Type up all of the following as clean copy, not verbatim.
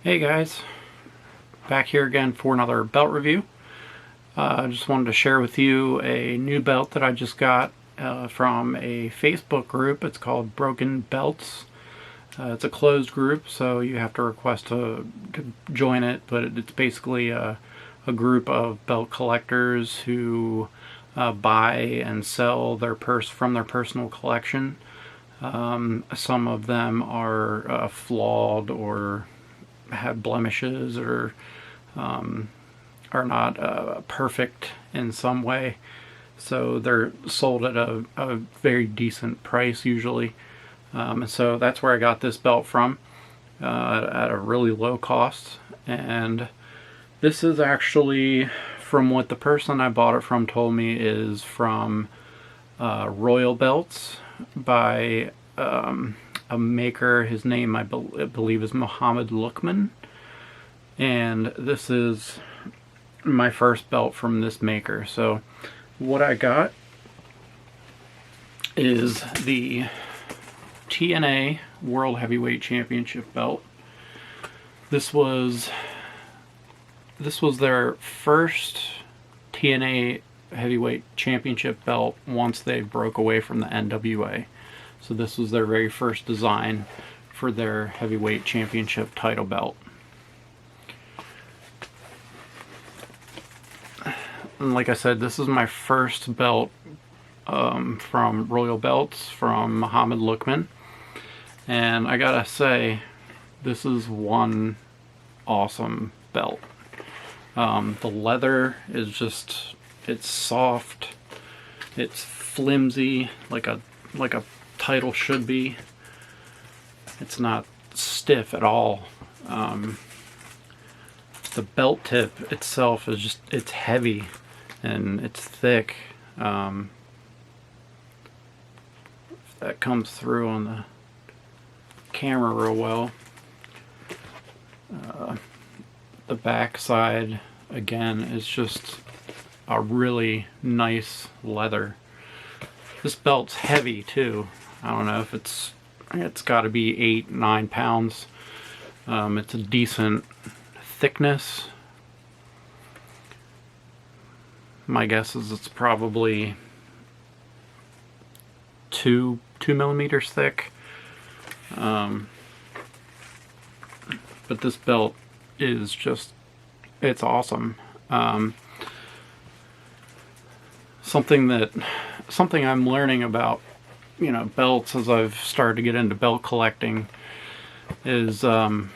Hey guys, back here again for another belt review. I just wanted to share with you a new belt that I just got from a Facebook group. It's called Broken Belts. It's a closed group, so you have to request to join it, but it's basically a group of belt collectors who buy and sell from their personal collection. Some of them are flawed or have blemishes or are not perfect in some way, so they're sold at a very decent price usually. So that's where I got this belt from at a really low cost, and this is actually, from what the person I bought it from told me, is from Royal Belts by a maker. His name I believe is Muhammed Luqman, and this is my first belt from this maker. So what I got is the TNA World Heavyweight Championship belt. This was their first TNA Heavyweight Championship belt once they broke away from the NWA. So this was their very first design for their heavyweight championship title belt. And like I said, this is my first belt from Royal Belts from Muhammed Luqman. And I gotta say, this is one awesome belt. The leather is just, it's soft, it's flimsy, like a title should be. It's not stiff at all. The belt tip itself is just, it's heavy and it's thick. If that comes through on the camera real well. The back side again is just a really nice leather. This belt's heavy too. I don't know if it's got to be 8-9 pounds. It's a decent thickness. My guess is it's probably 2 millimeters thick. But this belt is just, it's awesome. Something I'm learning about, belts as I've started to get into belt collecting is, a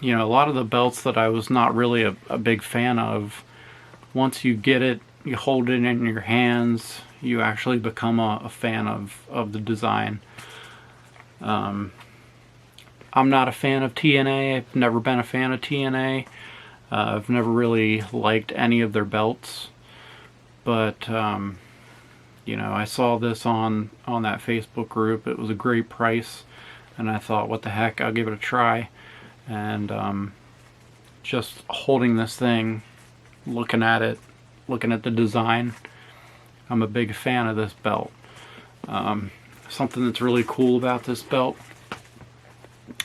lot of the belts that I was not really a big fan of, once you get it, you hold it in your hands, you actually become a fan of the design. I'm not a fan of TNA. I've never been a fan of TNA. I've never really liked any of their belts, but I saw this on that Facebook group. It was a great price, and I thought, what the heck, I'll give it a try. And just holding this thing, looking at the design, I'm a big fan of this belt. Something that's really cool about this belt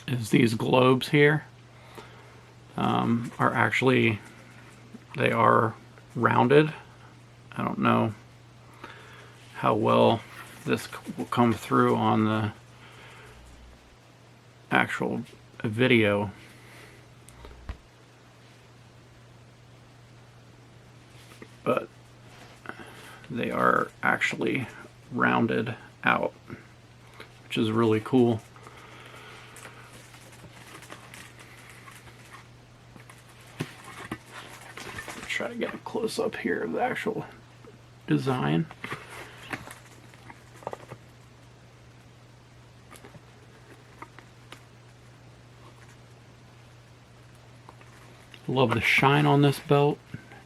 is these globes here are actually, they are rounded. I don't know how well this will come through on the actual video, but they are actually rounded out, which is really cool. Try to get a close up here of the actual design. Love the shine on this belt.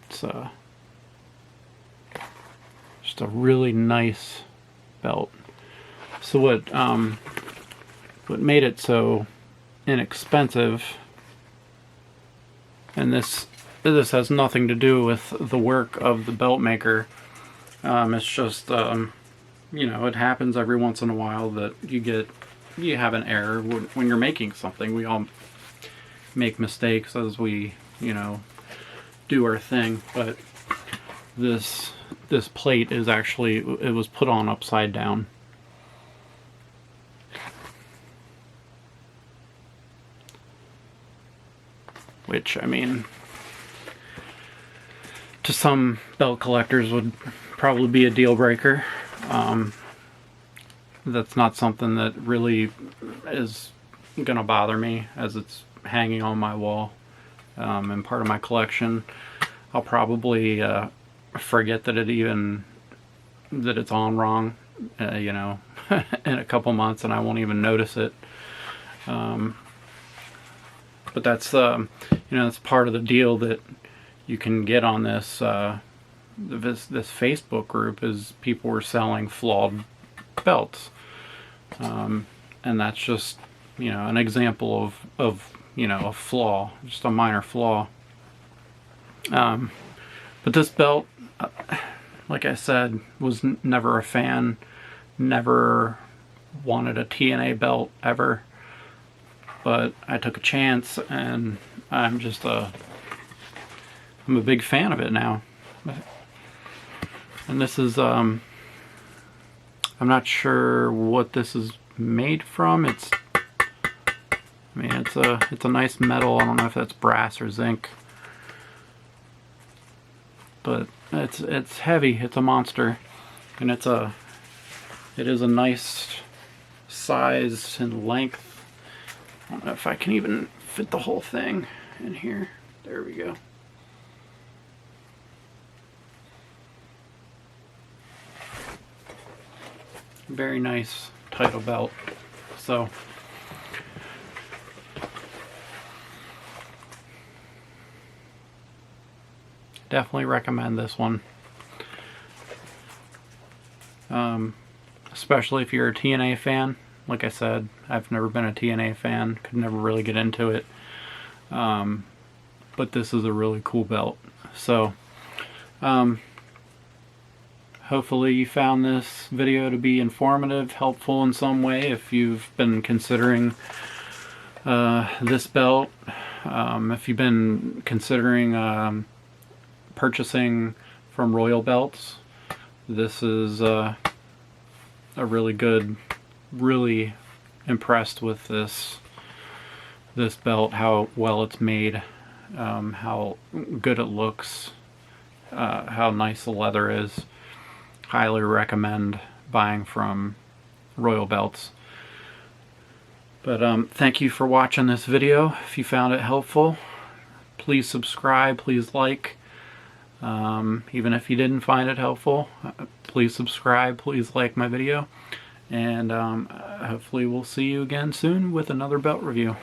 It's just a really nice belt. So what made it so inexpensive, and this has nothing to do with the work of the belt maker. It's just, it happens every once in a while that you have an error when you're making something. We all make mistakes as we, you know, do our thing. But this plate is actually, it was put on upside down. Which, I mean, to some belt collectors would probably be a deal breaker. That's not something that really is gonna bother me, as it's hanging on my wall and part of my collection. I'll probably forget that it's on wrong, you know, in a couple months, and I won't even notice it. But that's you know, that's part of the deal that you can get on this this Facebook group, is people were selling flawed belts, and that's just, you know, an example of you know, a flaw, just a minor flaw. But this belt, like I said, was never a fan, never wanted a TNA belt ever, but I took a chance, and I'm a big fan of it now. And this is, I'm not sure what this is made from. I mean, it's a nice metal. I don't know if that's brass or zinc, but it's heavy. It's a monster, and it is a nice size and length. I don't know if I can even fit the whole thing in here. There we go. Very nice title belt. So definitely recommend this one, especially if you're a TNA fan. Like I said, I've never been a TNA fan, could never really get into it, but this is a really cool belt. So hopefully you found this video to be informative, helpful in some way if you've been considering this belt. If you've been considering purchasing from Royal Belts, this is a really good, really impressed with this belt, how well it's made, how good it looks, how nice the leather is. Highly recommend buying from Royal Belts. But thank you for watching this video. If you found it helpful, please subscribe, please like. Even if you didn't find it helpful, please subscribe, please like my video, and hopefully we'll see you again soon with another belt review.